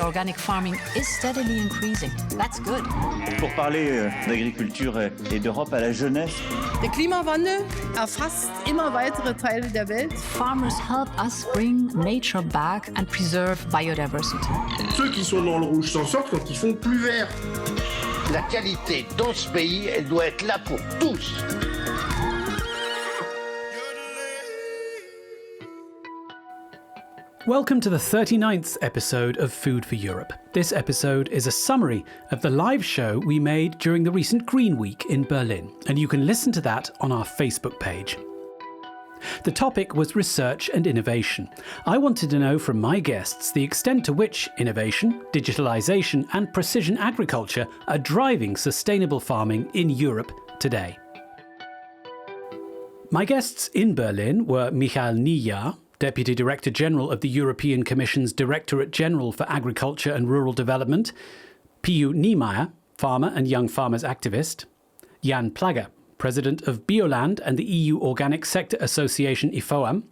Organic farming is steadily increasing. That's good. Pour parler d'agriculture et d'Europe à la jeunesse. Der Klimawandel erfasst immer weitere Teile der Welt. Farmers help us bring nature back and preserve biodiversity. Ceux qui sont dans le rouge s'en sortent quand ils font plus vert. La qualité dans ce pays, elle doit être là pour tous. Welcome to the 39th episode of Food for Europe. This episode is a summary of the live show we made during the recent Green Week in Berlin, and you can listen to that on our Facebook page. The topic was research and innovation. I wanted to know from my guests the extent to which innovation, digitalisation and precision agriculture are driving sustainable farming in Europe today. My guests in Berlin were Michael Niejahr, Deputy Director General of the European Commission's Directorate General for Agriculture and Rural Development, Piju Niemeyer, farmer and young farmers activist, Jan Plagge, President of Bioland and the EU Organic Sector Association IFOAM,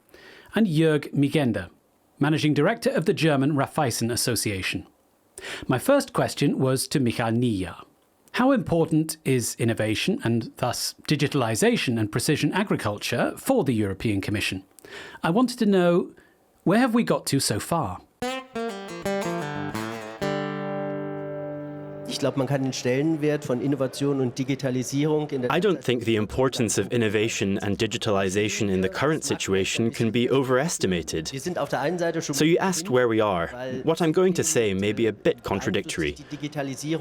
and Jörg Migender, Managing Director of the German Raiffeisen Association. My first question was to Michael Niejahr. How important is innovation and thus digitalisation and precision agriculture for the European Commission? I wanted to know, where have we got to so far? I don't think the importance of innovation and digitalization in the current situation can be overestimated. So you asked where we are. What I'm going to say may be a bit contradictory.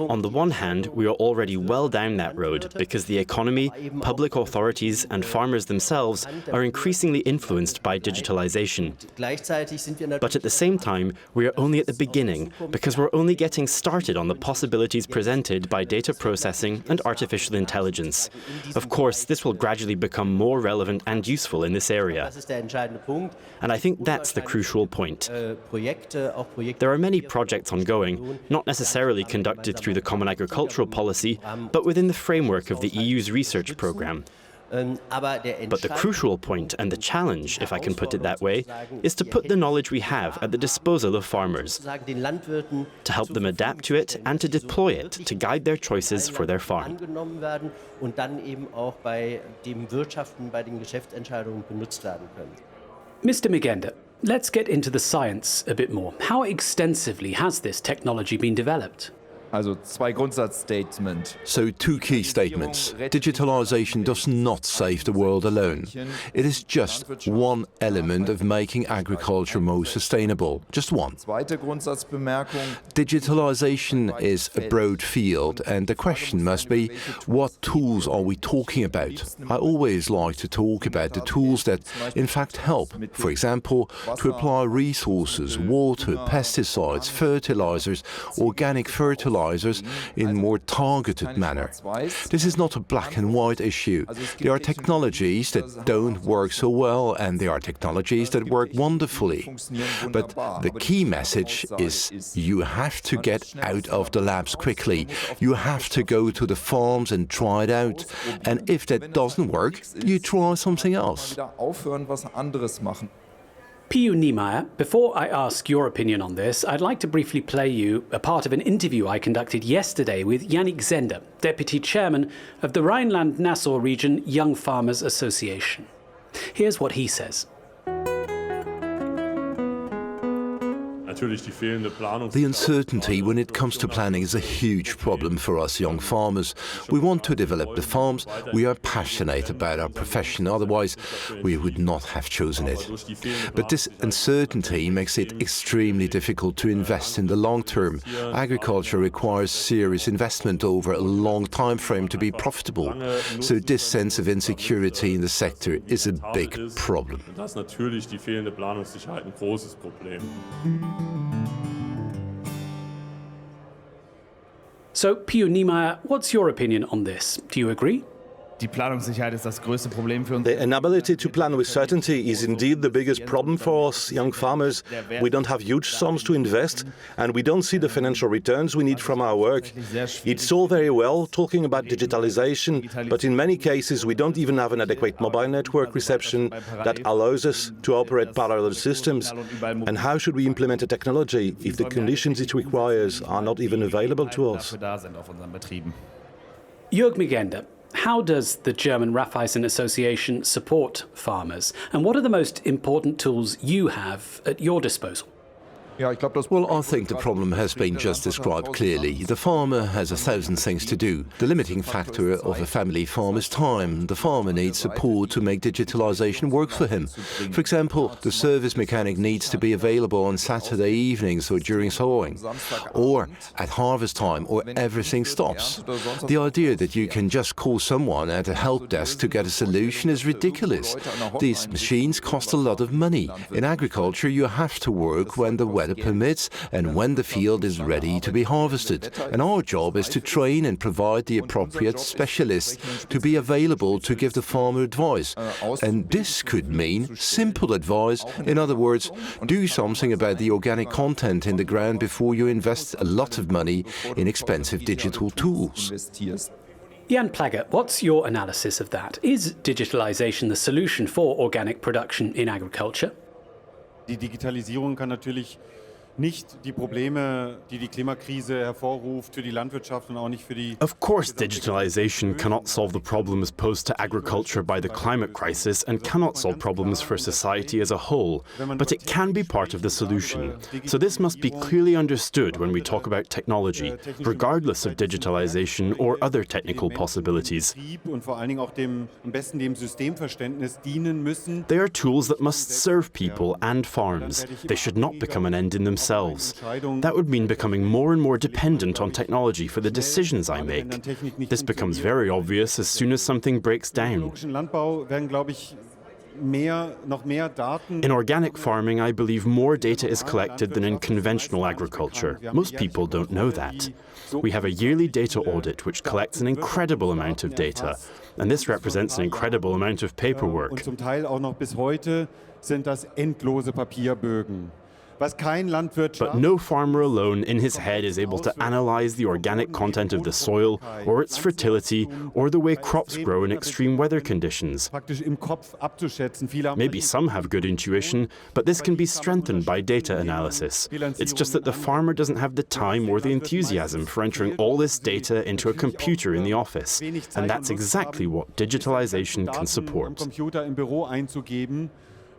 On the one hand, we are already well down that road because the economy, public authorities and farmers themselves are increasingly influenced by digitalization. But at the same time, we are only at the beginning because we're only getting started on the possibilities presented by data processing and artificial intelligence. Of course, this will gradually become more relevant and useful in this area. And I think that's the crucial point. There are many projects ongoing, not necessarily conducted through the Common Agricultural Policy, but within the framework of the EU's research programme. But the crucial point and the challenge, if I can put it that way, is to put the knowledge we have at the disposal of farmers, to help them adapt to it and to deploy it to guide their choices for their farm. Mr. Migender, let's get into the science a bit more. How extensively has this technology been developed? So two key statements. Digitalisation does not save the world alone. It is just one element of making agriculture more sustainable. Just one. Digitalisation is a broad field, and the question must be, what tools are we talking about? I always like to talk about the tools that in fact help. For example, to apply resources, water, pesticides, fertilisers, organic fertilisers, in more targeted manner. This is not a black and white issue. There are technologies that don't work so well and there are technologies that work wonderfully. But the key message is you have to get out of the labs quickly. You have to go to the farms and try it out. And if that doesn't work, you try something else. Piju Niemeyer, before I ask your opinion on this, I'd like to briefly play you a part of an interview I conducted yesterday with Yannick Zender, Deputy Chairman of the Rhineland-Nassau Region Young Farmers Association. Here's what he says. The uncertainty when it comes to planning is a huge problem for us young farmers. We want to develop the farms, we are passionate about our profession, otherwise we would not have chosen it. But this uncertainty makes it extremely difficult to invest in the long term. Agriculture requires serious investment over a long time frame to be profitable. So this sense of insecurity in the sector is a big problem. So, Piju Niemeyer, what's your opinion on this? Do you agree? The inability to plan with certainty is indeed the biggest problem for us young farmers. We don't have huge sums to invest, and we don't see the financial returns we need from our work. It's all very well talking about digitalization, but in many cases we don't even have an adequate mobile network reception that allows us to operate parallel systems. And how should we implement a technology if the conditions it requires are not even available to us? Jörg Migenda, how does the German Raiffeisen Association support farmers? And what are the most important tools you have at your disposal? Well, I think the problem has been just described clearly. The farmer has 1,000 things to do. The limiting factor of a family farm is time. The farmer needs support to make digitalization work for him. For example, the service mechanic needs to be available on Saturday evenings or during sowing, or at harvest time, or everything stops. The idea that you can just call someone at a help desk to get a solution is ridiculous. These machines cost a lot of money. In agriculture, you have to work when the weather permits and when the field is ready to be harvested. And our job is to train and provide the appropriate specialists to be available to give the farmer advice. And this could mean simple advice. In other words, do something about the organic content in the ground before you invest a lot of money in expensive digital tools. Jan Plagge, what's your analysis of that? Is digitalization the solution for organic production in agriculture? Die Digitalisierung kann natürlich nicht die Probleme, die die Klimakrise hervorruft, für die Landwirtschaft und auch nicht für die... Of course, digitalization cannot solve the problems posed to agriculture by the climate crisis and cannot solve problems for society as a whole, but it can be part of the solution. So this must be clearly understood when we talk about technology, regardless of digitalization or other technical possibilities. Und vor allen Dingen auch am besten dem Systemverständnis dienen müssen. They are tools that must serve people and farms. They should not become an end in themselves. That would mean becoming more and more dependent on technology for the decisions I make. This becomes very obvious as soon as something breaks down. In organic farming, I believe more data is collected than in conventional agriculture. Most people don't know that. We have a yearly data audit which collects an incredible amount of data, and this represents an incredible amount of paperwork. Und zum Teil auch noch bis heute sind das endlose Papierbögen. But no farmer alone in his head is able to analyze the organic content of the soil, or its fertility, or the way crops grow in extreme weather conditions. Maybe some have good intuition, but this can be strengthened by data analysis. It's just that the farmer doesn't have the time or the enthusiasm for entering all this data into a computer in the office, and that's exactly what digitalization can support.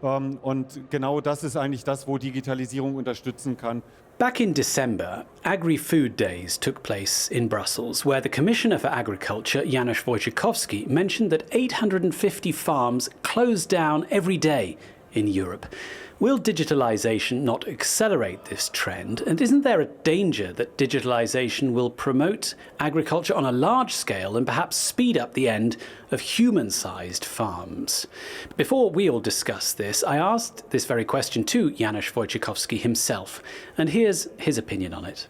Und genau das ist eigentlich das, wo Digitalisierung unterstützen kann. Back in December, Agri-Food Days took place in Brussels, where the Commissioner for Agriculture, Janusz Wojciechowski, mentioned that 850 farms closed down every day in Europe. Will digitalization not accelerate this trend? And isn't there a danger that digitalization will promote agriculture on a large scale and perhaps speed up the end of human-sized farms? Before we all discuss this, I asked this very question to Janusz Wojciechowski himself, and here's his opinion on it.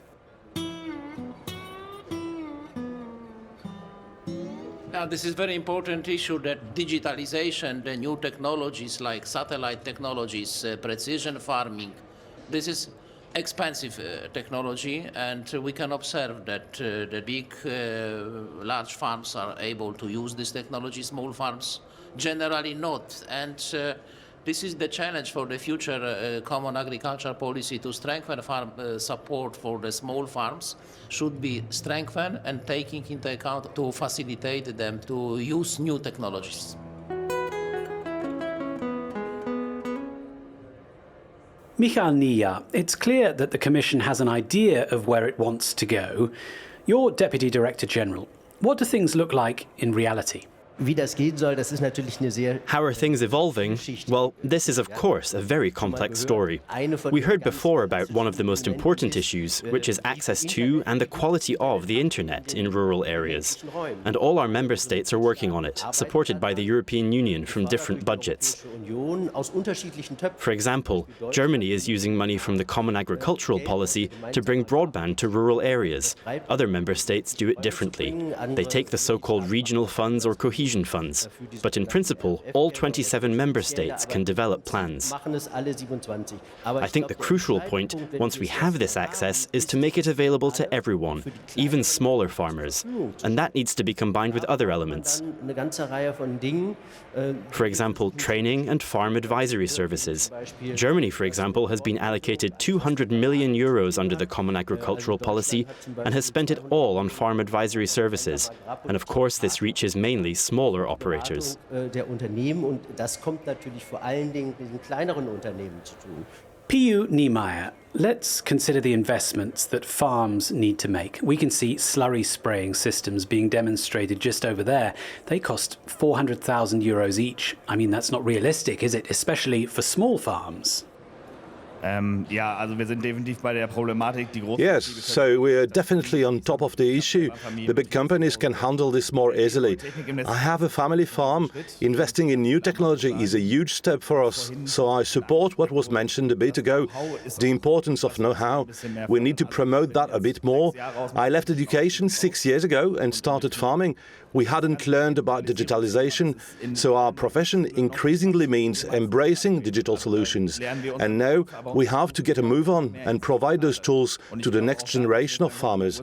Now, this is a very important issue that digitalization, the new technologies like satellite technologies, precision farming, this is expensive technology, and we can observe that the big, large farms are able to use this technology, small farms generally not. And this is the challenge for the future common agricultural policy, to strengthen farm support for the small farms should be strengthened and taking into account to facilitate them to use new technologies. Michal Nia, it's clear that the Commission has an idea of where it wants to go. You're Deputy Director General. What do things look like in reality? How are things evolving? Well, this is of course a very complex story. We heard before about one of the most important issues, which is access to and the quality of the internet in rural areas. And all our member states are working on it, supported by the European Union from different budgets. For example, Germany is using money from the Common Agricultural Policy to bring broadband to rural areas. Other member states do it differently. They take the so-called regional funds or cohesion cohesion funds. But in principle, all 27 member states can develop plans. I think the crucial point, once we have this access, is to make it available to everyone, even smaller farmers. And that needs to be combined with other elements. For example, training and farm advisory services. Germany, for example, has been allocated 200 million euros under the Common Agricultural Policy and has spent it all on farm advisory services. And of course, this reaches mainly smaller operators. P.U. Niemeyer, let's consider the investments that farms need to make. We can see slurry spraying systems being demonstrated just over there. They cost 400,000 euros each. I mean, that's not realistic, is it? Especially for small farms. Yes, so we're definitely on top of the issue. The big companies can handle this more easily. I have a family farm. Investing in new technology is a huge step for us, so I support what was mentioned a bit ago, the importance of know-how. We need to promote that a bit more. I left education 6 years ago and started farming. We hadn't learned about digitalization, so our profession increasingly means embracing digital solutions. And now we have to get a move on and provide those tools to the next generation of farmers.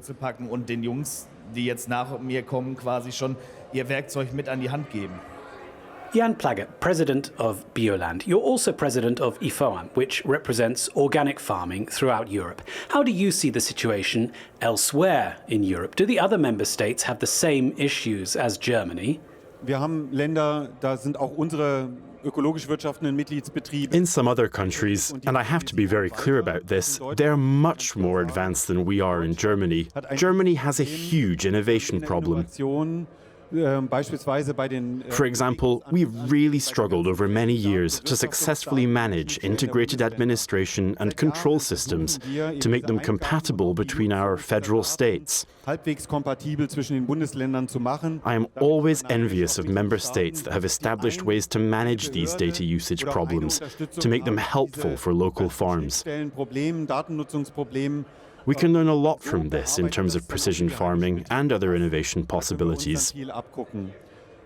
Jan Plagge, president of Bioland. You're also president of IFOAM, which represents organic farming throughout Europe. How do you see the situation elsewhere in Europe? Do the other member states have the same issues as Germany? Wir haben Länder, da sind auch unsere ökologisch wirtschaftenden Mitgliedsbetriebe. In some other countries, and I have to be very clear about this, they're much more advanced than we are in Germany. Germany has a huge innovation problem. For example, we've really struggled over many years to successfully manage integrated administration and control systems to make them compatible between our federal states. I am always envious of member states that have established ways to manage these data usage problems, to make them helpful for local farms. We can learn a lot from this in terms of precision farming and other innovation possibilities.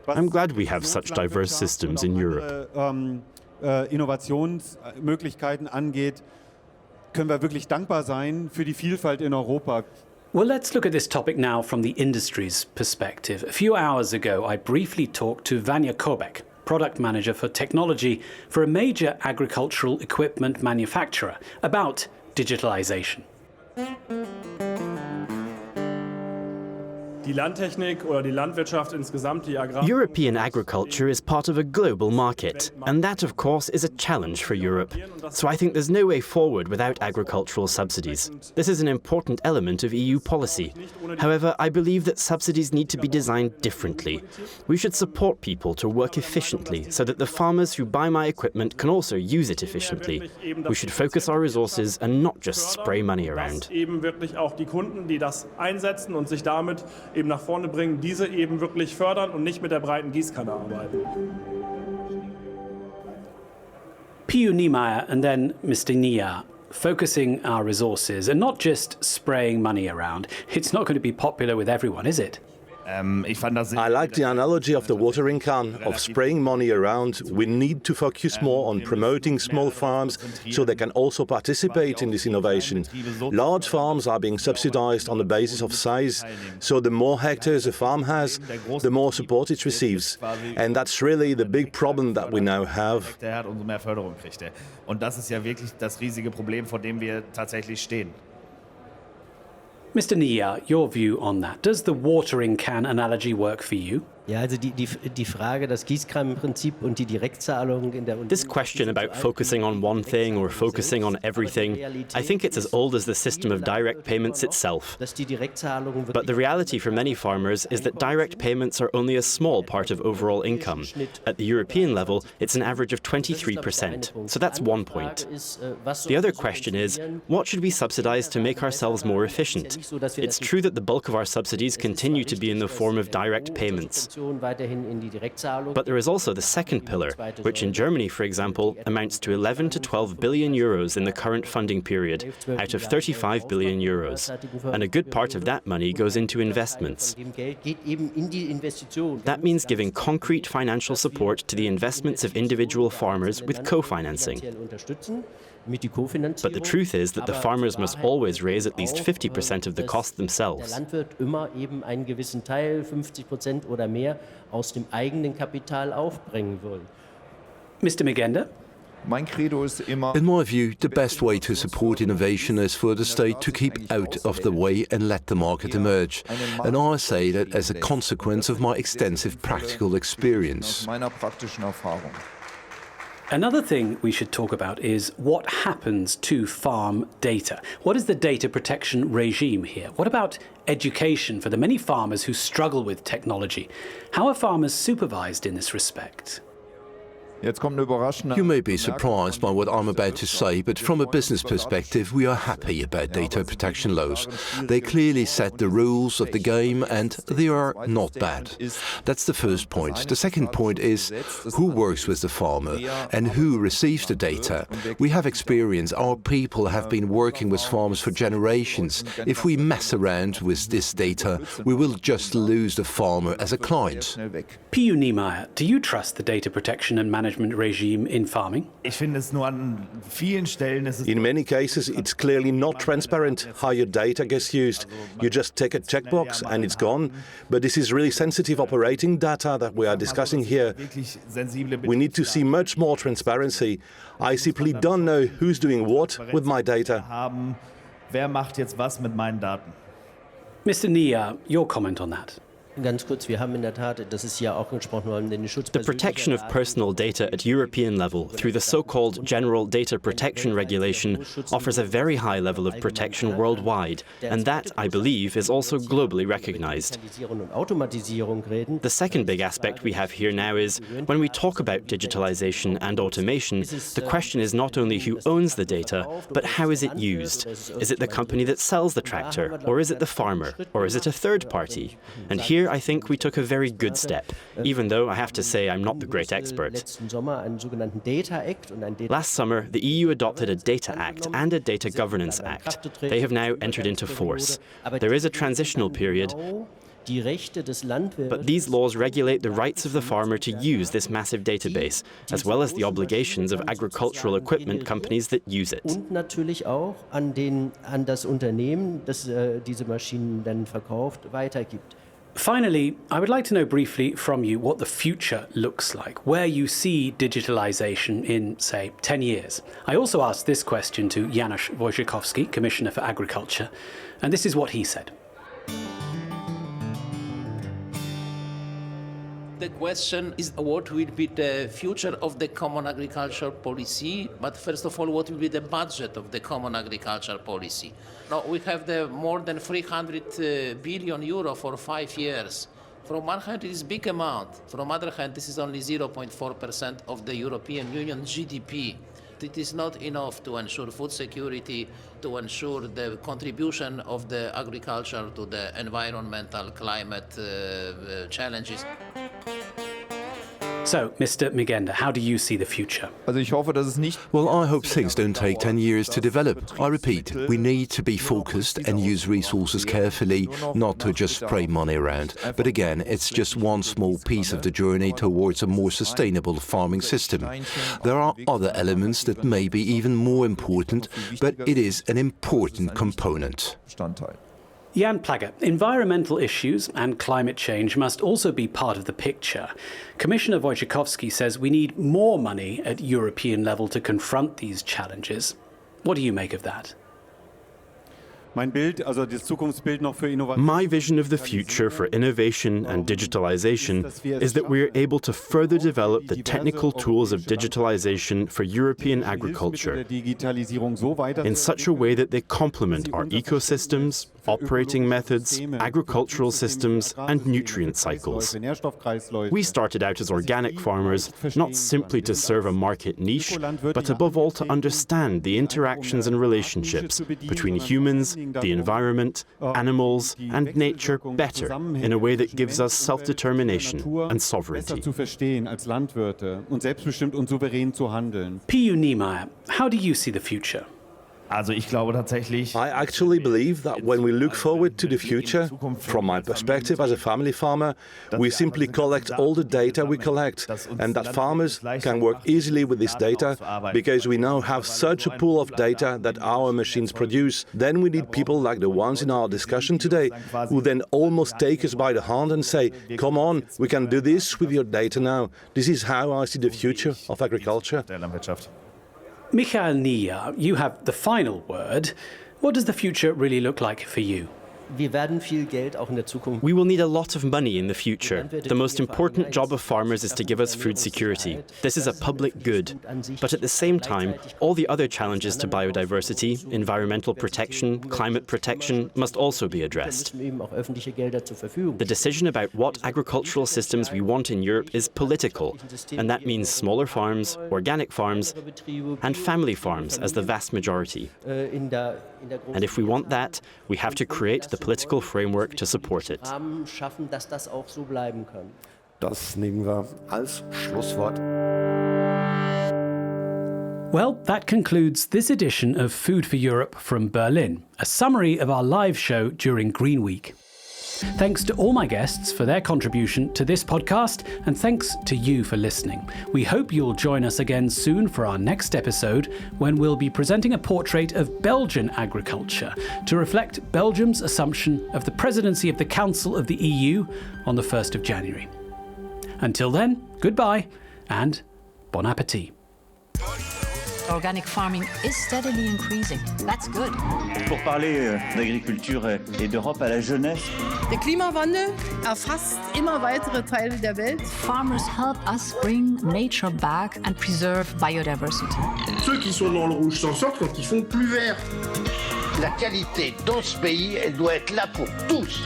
I'm glad we have such diverse systems in Europe. Innovationsmöglichkeiten angeht, können wir wirklich dankbar sein für die Vielfalt in Europa. Well, let's look at this topic now from the industry's perspective. A few hours ago, I briefly talked to Vanya Kobek, product manager for technology for a major agricultural equipment manufacturer, about digitalization. European agriculture is part of a global market, and that, of course, is a challenge for Europe. So I think there's no way forward without agricultural subsidies. This is an important element of EU policy. However, I believe that subsidies need to be designed differently. We should support people to work efficiently so that the farmers who buy my equipment can also use it efficiently. We should focus our resources and not just spray money around. Eben nach vorne bringen, diese eben wirklich fördern und nicht mit der breiten Gießkanne arbeiten. P.U. Niemeyer and then Mr. Nia, focusing our resources and not just spraying money around. It's not going to be popular with everyone, is it? I like the analogy of the watering can, of spraying money around. We need to focus more on promoting small farms so they can also participate in this innovation. Large farms are being subsidized on the basis of size, so the more hectares a farm has, the more support it receives. And that's really the big problem that we now have. Und das ist ja wirklich das riesige Problem, vor dem wir tatsächlich stehen. Mr. Nia, your view on that. Does the watering can analogy work for you? Ja, also die Frage, das Gießkannenprinzip und die Direktzahlung in der Union. This question about focusing on one thing or focusing on everything, I think it's as old as the system of direct payments itself. But the reality for many farmers is that direct payments are only a small part of overall income. At the European level, it's an average of 23%, so that's one point. The other question is, what should we subsidize to make ourselves more efficient? It's true that the bulk of our subsidies continue to be in the form of direct payments. But there is also the second pillar, which in Germany, for example, amounts to 11 to 12 billion euros in the current funding period, out of 35 billion euros. And a good part of that money goes into investments. That means giving concrete financial support to the investments of individual farmers with co-financing. But the truth is that the farmers must always raise at least 50% of the cost themselves. Mr. Migenda? In my view, the best way to support innovation is for the state to keep out of the way and let the market emerge. And I say that as a consequence of my extensive practical experience. Another thing we should talk about is what happens to farm data. What is the data protection regime here? What about education for the many farmers who struggle with technology? How are farmers supervised in this respect? You may be surprised by what I'm about to say, but from a business perspective, we are happy about data protection laws. They clearly set the rules of the game and they are not bad. That's the first point. The second point is who works with the farmer and who receives the data. We have experience. Our people have been working with farmers for generations. If we mess around with this data, we will just lose the farmer as a client. P.U. Niemeyer, do you trust the data protection and management regime in farming? In many cases, it's clearly not transparent how your data gets used. You just tick a checkbox and it's gone. But this is really sensitive operating data that we are discussing here. We need to see much more transparency. I simply don't know who's doing what with my data. Mr. Nia, your comment on that? The protection of personal data at European level through the so-called General Data Protection Regulation offers a very high level of protection worldwide, and that, I believe, is also globally recognized. The second big aspect we have here now is, when we talk about digitalization and automation, the question is not only who owns the data, but how is it used? Is it the company that sells the tractor, or is it the farmer, or is it a third party? And here I think we took a very good step, even though I have to say I'm not the great expert. Last summer, the EU adopted a Data Act and a Data Governance Act. They have now entered into force. There is a transitional period, but these laws regulate the rights of the farmer to use this massive database, as well as the obligations of agricultural equipment companies that use it. Finally, I would like to know briefly from you what the future looks like, where you see digitalization in, say, 10 years. I also asked this question to Janusz Wojciechowski, Commissioner for Agriculture, and this is what he said. The question is what will be the future of the common agricultural policy, but first of all, what will be the budget of the common agricultural policy? Now, we have the more than 300 billion euro for 5 years. From one hand, it is a big amount. From the other hand, this is only 0.4% of the European Union GDP. It is not enough to ensure food security, to ensure the contribution of the agriculture to the environmental climate challenges. So, Mr. Migenda, how do you see the future? Well, I hope things don't take 10 years to develop. I repeat, we need to be focused and use resources carefully, not to just spray money around. But again, it's just one small piece of the journey towards a more sustainable farming system. There are other elements that may be even more important, but it is an important component. Jan Plagge, environmental issues and climate change must also be part of the picture. Commissioner Wojciechowski says we need more money at European level to confront these challenges. What do you make of that? My vision of the future for innovation and digitalization is that we are able to further develop the technical tools of digitalization for European agriculture in such a way that they complement our ecosystems, operating methods, agricultural systems, and nutrient cycles. We started out as organic farmers, not simply to serve a market niche, but above all to understand the interactions and relationships between humans, the environment, animals, and nature better in a way that gives us self-determination and sovereignty. P.U. Niemeyer, how do you see the future? I actually believe that when we look forward to the future, from my perspective as a family farmer, we simply collect all the data we collect, and that farmers can work easily with this data because we now have such a pool of data that our machines produce. Then we need people like the ones in our discussion today, who then almost take us by the hand and say, come on, we can do this with your data now. This is how I see the future of agriculture. Michael Nia, you have the final word. What does the future really look like for you? Wir werden viel Geld auch in der Zukunft. We will need a lot of money in the future. The most important job of farmers is to give us food security. This is a public good. But at the same time, all the other challenges to biodiversity, environmental protection, climate protection must also be addressed. The decision about what agricultural systems we want in Europe is political, and that means smaller farms, organic farms, and family farms as the vast majority. And if we want that, we have to create the political framework to support it. Das nehmen wir als Schlusswort. Well, that concludes this edition of Food for Europe from Berlin, a summary of our live show during Green Week. Thanks to all my guests for their contribution to this podcast, and thanks to you for listening. We hope you'll join us again soon for our next episode, when we'll be presenting a portrait of Belgian agriculture to reflect Belgium's assumption of the presidency of the Council of the EU on the 1st of January. Until then, goodbye and bon appétit. Organic farming is steadily increasing. That's good. Pour parler d'agriculture et d'Europe à la jeunesse. Der Klimawandel erfasst immer weitere Teile der Welt. Farmers help us bring nature back and preserve biodiversity. Ceux qui sont dans le rouge s'en sortent quand ils font plus vert. La qualité dans ce pays, elle doit être là pour tous.